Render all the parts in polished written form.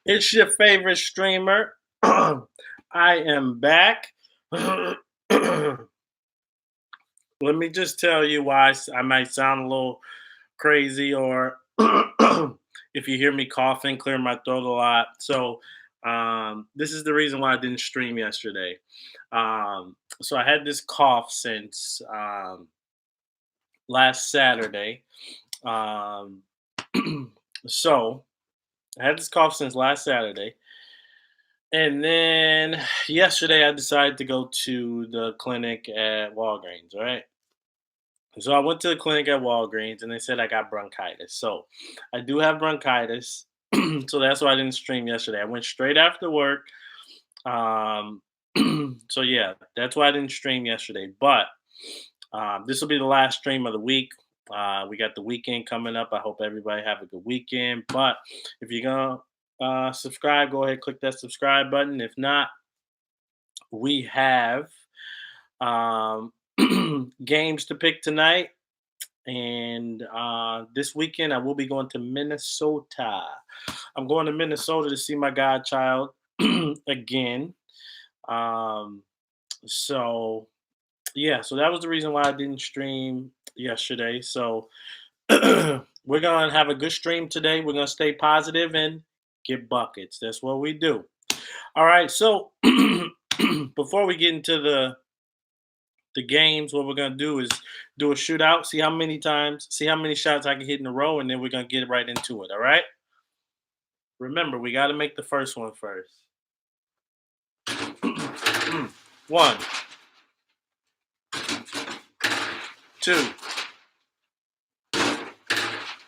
It's your favorite streamer. I am back. Let me just tell you why I might sound a little crazy, or if you hear me coughing, clear my throat a lot. So, this is the reason why I didn't stream yesterday. So, I had this cough since last Saturday. Um, so, I had this cough since last Saturday. And then yesterday, I decided to go to the clinic at Walgreens, right? So I went to the clinic at Walgreens and they said I got bronchitis. So I do have bronchitis. So that's why I didn't stream yesterday. I went straight after work. Um, so yeah, that's why I didn't stream yesterday. But this will be the last stream of the week. We got the weekend coming up. I hope everybody have a good weekend. But if you're gonna subscribe, go ahead, click that subscribe button. If not, we have um, games to pick tonight. And this weekend, I will be going to Minnesota. I'm going to Minnesota to see my godchild again. Um, so, yeah, so that was the reason why I didn't stream yesterday. So, we're going to have a good stream today. We're going to stay positive and get buckets. That's what we do. All right. So, before we get into the games, what we're gonna do is do a shootout, see how many shots I can hit in a row, and then we're gonna get right into it. All right. Remember, we got to make the first one first. One, two,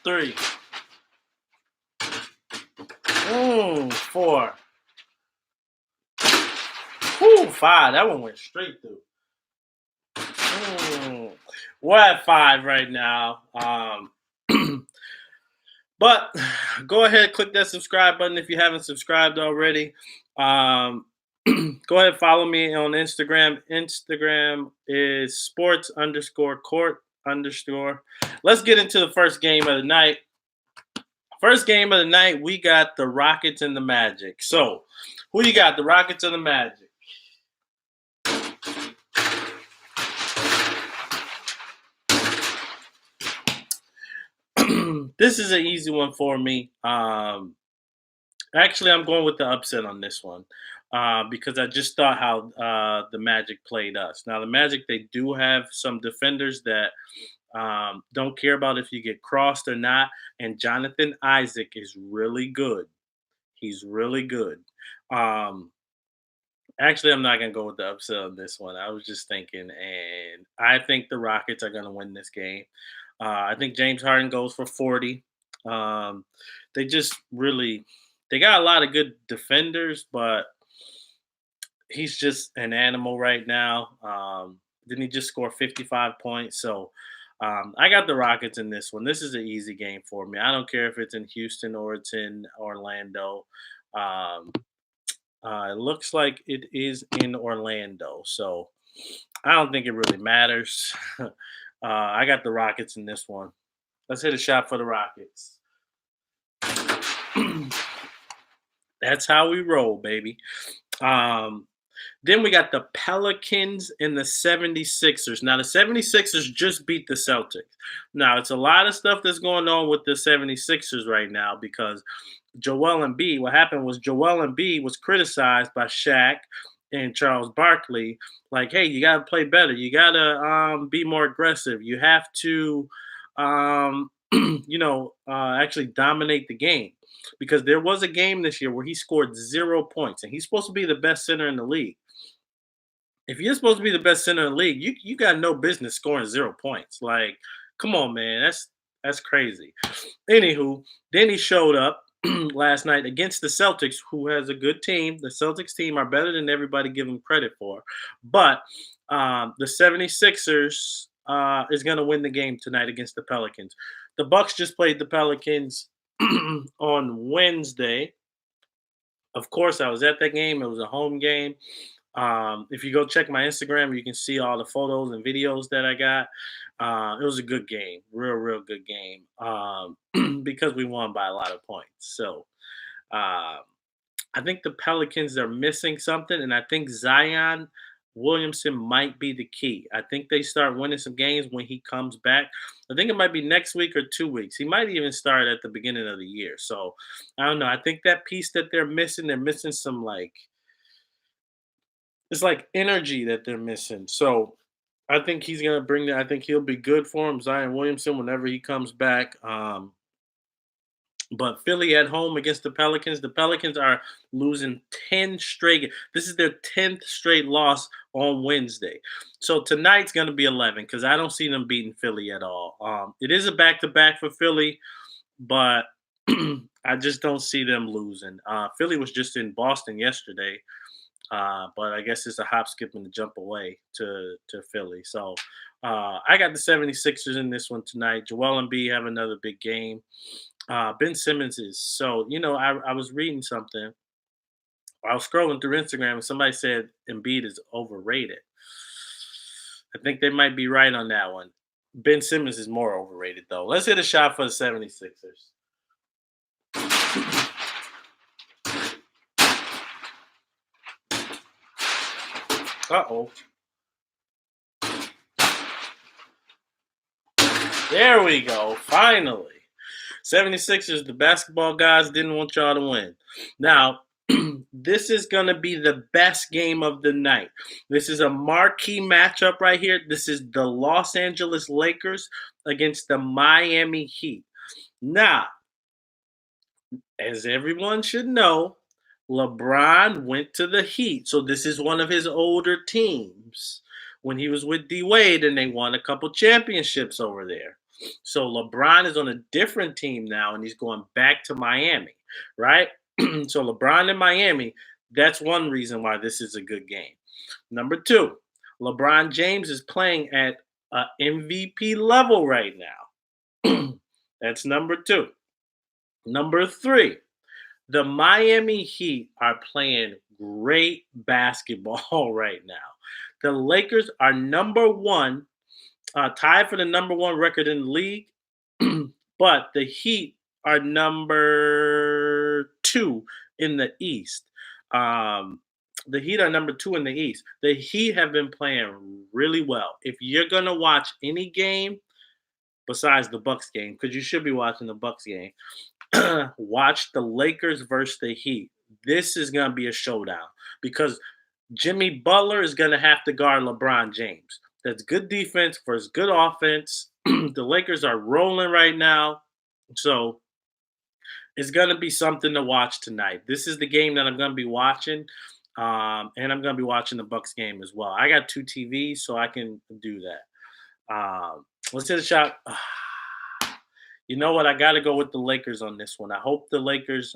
three, four, five. That one went straight through. We're at five right now. But go ahead, click that subscribe button if you haven't subscribed already. Um, go ahead, follow me on Instagram. Instagram is sports underscore court underscore. Let's get into the first game of the night. First game of the night, we got the Rockets and the Magic. So, who you got, the Rockets or the Magic? This is an easy one for me. Actually, I'm going with the upset on this one because I just thought how the Magic played us. Now, the Magic, they do have some defenders that don't care about if you get crossed or not. And Jonathan Isaac is really good. He's really good. Um, Actually, I'm not going to go with the upset on this one. I was just thinking, and I think the Rockets are going to win this game. I think James Harden goes for 40. Um, they just really they got a lot of good defenders, but he's just an animal right now. Didn't he just score 55 points? So I got the Rockets in this one. This is an easy game for me. I don't care if it's in Houston or it's in Orlando. Um, it looks like it is in Orlando, so I don't think it really matters. I got the Rockets in this one. Let's hit a shot for the Rockets. That's how we roll, baby. Um, then we got the Pelicans and the 76ers. Now, the 76ers just beat the Celtics. Now, it's a lot of stuff that's going on with the 76ers right now because Joel Embiid, what happened was Joel Embiid was criticized by Shaq and Charles Barkley, like, hey, you got to play better. You got to be more aggressive. You have to, um, actually dominate the game. Because there was a game this year where he scored 0 points, and he's supposed to be the best center in the league. If you're supposed to be the best center in the league, you got no business scoring 0 points. Like, come on, man, that's crazy. Anywho, then he showed up last night against the Celtics, who has a good team. The Celtics team are better than everybody give them credit for. But the 76ers is going to win the game tonight against the Pelicans. The Bucks just played the Pelicans on Wednesday. Of course, I was at that game. It was a home game. If you go check my Instagram, you can see all the photos and videos that I got. It was a good game, real good game, because we won by a lot of points. So, I think the Pelicans are missing something, and I think Zion Williamson might be the key. I think they start winning some games when he comes back. I think it might be next week or 2 weeks. He might even start at the beginning of the year. So I don't know. I think that piece that they're missing some like it's like energy that they're missing. So I think he's gonna bring that. I think he'll be good for him, Zion Williamson, whenever he comes back. But Philly at home against the Pelicans. The Pelicans are losing 10 straight. This is their 10th straight loss on Wednesday. So tonight's going to be 11 because I don't see them beating Philly at all. It is a back to back for Philly, but I just don't see them losing. Philly was just in Boston yesterday, but I guess it's a hop, skip, and a jump away to Philly. So I got the 76ers in this one tonight. Joel Embiid have another big game. Ben Simmons is so, I was reading something. I was scrolling through Instagram and somebody said Embiid is overrated. I think they might be right on that one. Ben Simmons is more overrated, though. Let's hit a shot for the 76ers. Uh-oh. There we go. Finally. 76ers, the basketball guys didn't want y'all to win. Now, this is going to be the best game of the night. This is a marquee matchup right here. This is the Los Angeles Lakers against the Miami Heat. Now, as everyone should know, LeBron went to the Heat. So this is one of his older teams when he was with D Wade and they won a couple championships over there. So LeBron is on a different team now and he's going back to Miami, right? So LeBron in Miami, that's one reason why this is a good game. Number two, LeBron James is playing at MVP level right now. That's number two. Number three, the Miami Heat are playing great basketball right now. The Lakers are number one, tied for the number one record in the league, but the Heat are number two in the East. The Heat are number two in the East. The Heat have been playing really well. If you're gonna watch any game besides the Bucks game, because you should be watching the Bucks game, watch the Lakers versus the Heat. This is going to be a showdown because Jimmy Butler is going to have to guard LeBron James. That's good defense versus good offense. The Lakers are rolling right now. So it's going to be something to watch tonight. This is the game that I'm going to be watching. And I'm going to be watching the Bucks game as well. I got two TVs, so I can do that. Let's hit a shot. You know what? I got to go with the Lakers on this one. I hope the Lakers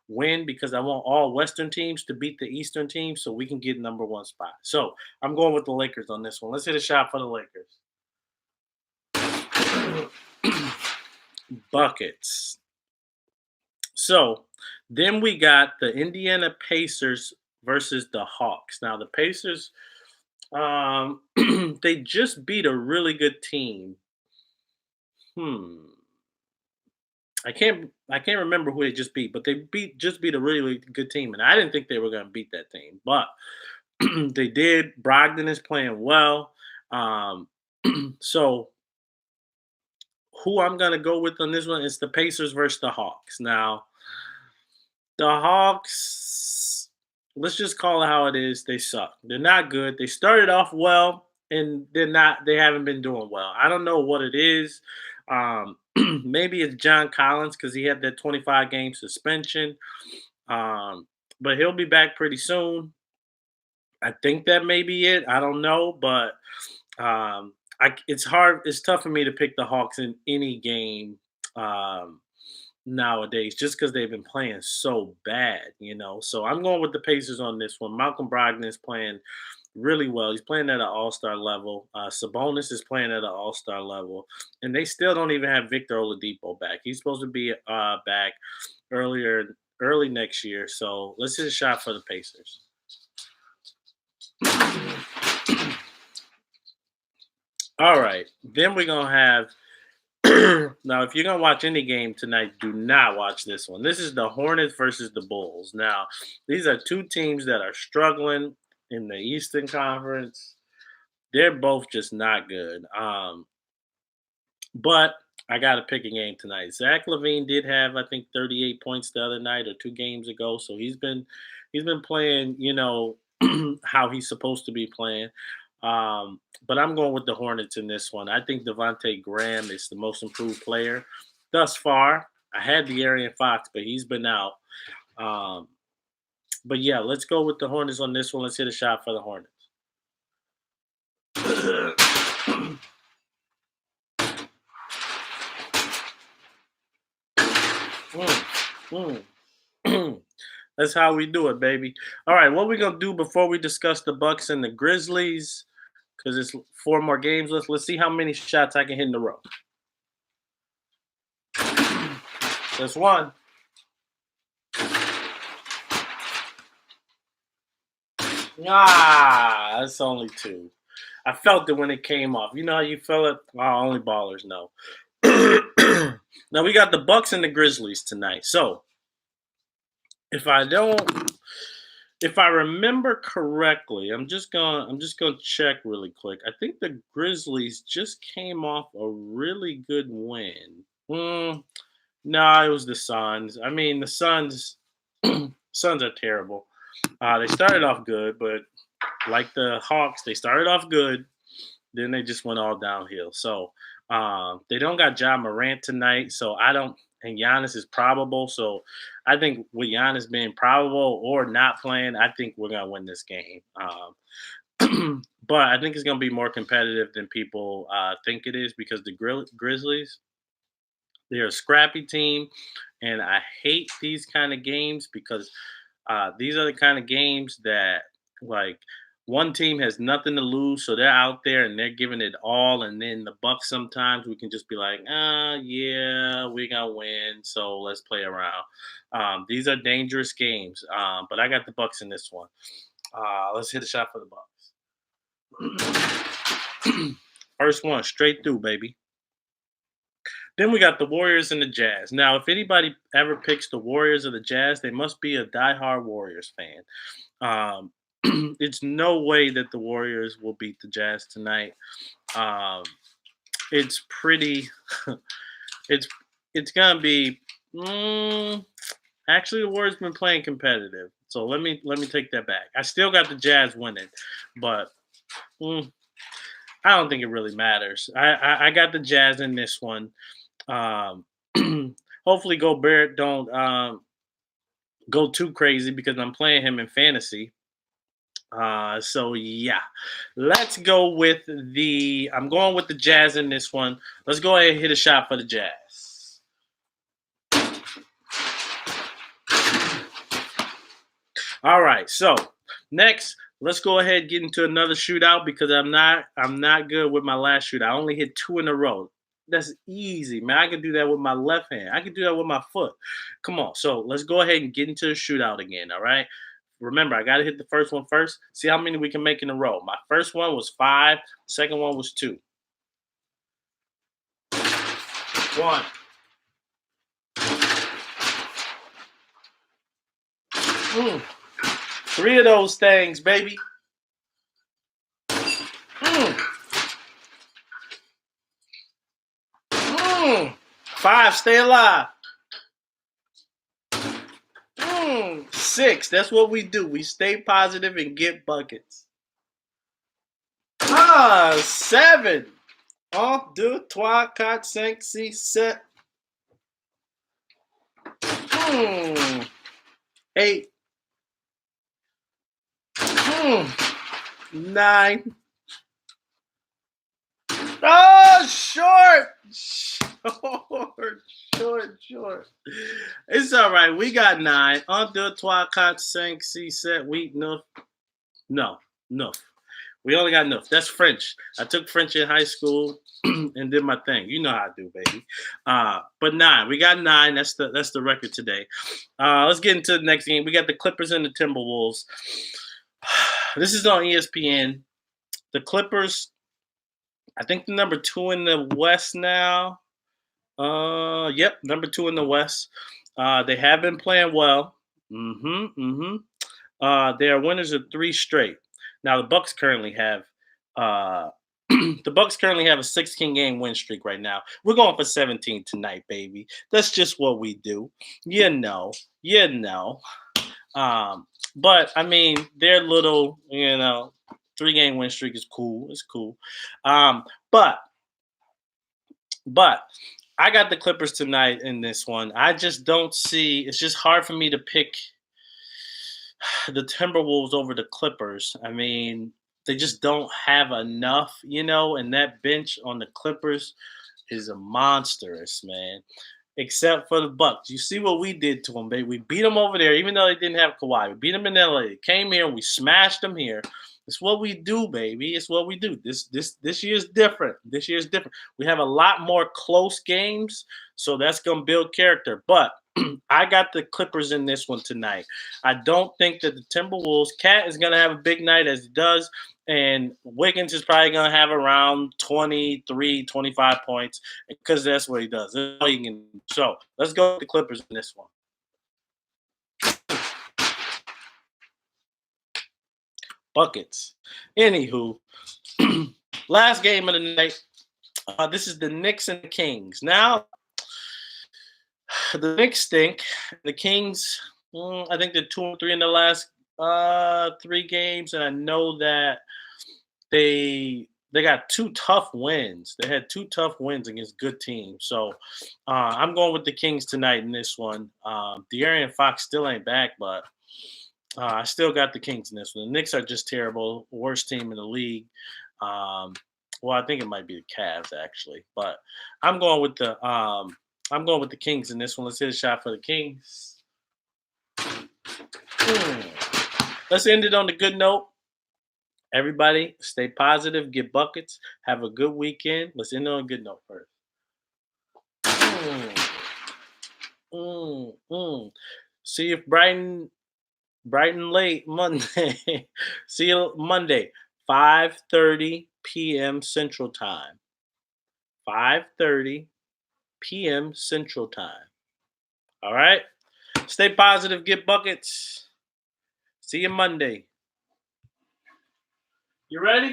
win because I want all Western teams to beat the Eastern teams so we can get number one spot. So I'm going with the Lakers on this one. Let's hit a shot for the Lakers. Buckets. So then we got the Indiana Pacers versus the Hawks. Now the Pacers, they just beat a really good team. I can't remember who they just beat, but they just beat a really, really good team, and I didn't think they were going to beat that team, but they did. Brogdon is playing well, so who I'm going to go with on this one is the Pacers versus the Hawks. Now, the Hawks, let's just call it how it is. They suck. They're not good. They started off well, and they haven't been doing well. I don't know what it is. Maybe it's John Collins because he had that 25 game suspension. But he'll be back pretty soon. I think that may be it. I don't know, but it's hard. It's tough for me to pick the Hawks in any game nowadays just because they've been playing so bad. So I'm going with the Pacers on this one. Malcolm Brogdon is playing really well. He's playing at an all-star level. Sabonis is playing at an all-star level. And they still don't even have Victor Oladipo back. He's supposed to be back early next year. So let's hit a shot for the Pacers. All right. Then we're going to have Now, if you're gonna watch any game tonight, do not watch this one. This is the Hornets versus the Bulls. Now, these are two teams that are struggling in the Eastern Conference. They're both just not good. But I got to pick a game tonight. Zach Levine did have, I think, 38 points the other night or 2 games ago. So he's been playing, how he's supposed to be playing. But I'm going with the Hornets in this one. I think Devontae Graham is the most improved player thus far. I had the Arian Fox, but he's been out. Um, but yeah, let's go with the Hornets on this one. Let's hit a shot for the Hornets. Mm, mm. That's how we do it, baby. All right, what we gonna do before we discuss the Bucks and the Grizzlies? Because it's 4 more games. Let's see how many shots I can hit in a row. That's one. That's only 2. I felt it when it came off. You know how you feel it? Only ballers know. Now we got the Bucks and the Grizzlies tonight. So if I remember correctly, I'm just gonna check really quick. I think the Grizzlies just came off a really good win. No, it was the Suns. I mean, the Suns Suns are terrible. They started off good, but like the Hawks, they started off good, then they just went all downhill. So they don't got Ja Morant tonight, so I don't. And Giannis is probable, so I think with Giannis being probable or not playing, I think we're gonna win this game. But I think it's gonna be more competitive than people think it is because the Grizzlies, they're a scrappy team, and I hate these kind of games because these are the kind of games that like one team has nothing to lose, so they're out there and they're giving it all. And then the Bucks sometimes we can just be like, yeah, we gonna win, so let's play around. These are dangerous games, but I got the Bucks in this one. Let's hit a shot for the Bucks. First one, straight through, baby. Then we got the Warriors and the Jazz. Now, if anybody ever picks the Warriors or the Jazz, they must be a diehard Warriors fan. Um, it's no way that the Warriors will beat the Jazz tonight. Um, it's pretty. it's it's gonna be. Actually, the Warriors been playing competitive, so let me take that back. I still got the Jazz winning, but I don't think it really matters. I got the Jazz in this one. Um, hopefully, Gobert don't go too crazy because I'm playing him in fantasy. So yeah, let's go with the. I'm going with the Jazz in this one. Let's go ahead and hit a shot for the Jazz. All right, so next, let's go ahead and get into another shootout because I'm not good with my last shootout. I only hit 2 in a row. That's easy, man. I can do that with my left hand. I can do that with my foot. Come on. So let's go ahead and get into the shootout again. All right. Remember, I got to hit the first one first. See how many we can make in a row. My first one was 5. Second one was 2. 1. 3 of those things, baby. 5, stay alive. 6, that's what we do. We stay positive and get buckets. 7. 1, 2, 3, 4, 5, 6, 7. 8. 9. Oh, short. Short. It's all right. We got 9. 1, 2, 3, 4, 5, 6, 7, 8, 9. No. We only got enough. That's French. I took French in high school and did my thing. You know how I do, baby. But 9. We got 9. That's the record today. Let's get into the next game. We got the Clippers and the Timberwolves. This is on ESPN. The Clippers, I think the number 2 in the West now. Yep, number 2 in the West. They have been playing well. Mm-hmm. Mm-hmm. They are winners of 3 straight. Now the Bucks currently have uh the Bucks currently have a 16 game win streak right now. We're going for 17 tonight, baby. That's just what we do. You know. You know. Um, but I mean, their little, 3 game win streak is cool. It's cool. Um, but but I got the Clippers tonight in this one. I just don't see. It's just hard for me to pick the Timberwolves over the Clippers. I mean, they just don't have enough, and that bench on the Clippers is a monstrous, man. Except for the Bucks. You see what we did to them, baby. We beat them over there, even though they didn't have Kawhi. We beat them in LA. They came here and we smashed them here. It's what we do, baby. It's what we do. This year's different. This year's different. We have a lot more close games, so that's gonna build character. But I got the Clippers in this one tonight. I don't think that the Timberwolves Cat is gonna have a big night as he does. And Wiggins is probably going to have around 23, 25 points because that's what he does. That's all he can do. So let's go with the Clippers in this one. Buckets. Anywho, last game of the night. This is the Knicks and the Kings. Now, the Knicks stink. The Kings, I think they're 2-3 in the last 3 games, and I know that they got 2 tough wins. They had 2 tough wins against good teams. So I'm going with the Kings tonight in this one. De'Aaron Fox still ain't back, but I still got the Kings in this one. The Knicks are just terrible, worst team in the league. Um, well, I think it might be the Cavs actually, but I'm going with the Kings in this one. Let's hit a shot for the Kings. Hmm. Let's end it on a good note. Everybody, stay positive, get buckets, have a good weekend. Let's end on a good note first. Mm, mm. See you Brighton late Monday. See you Monday, 5:30 p.m. Central Time. 5:30 p.m. Central Time. All right. Stay positive, get buckets. See you Monday. You ready?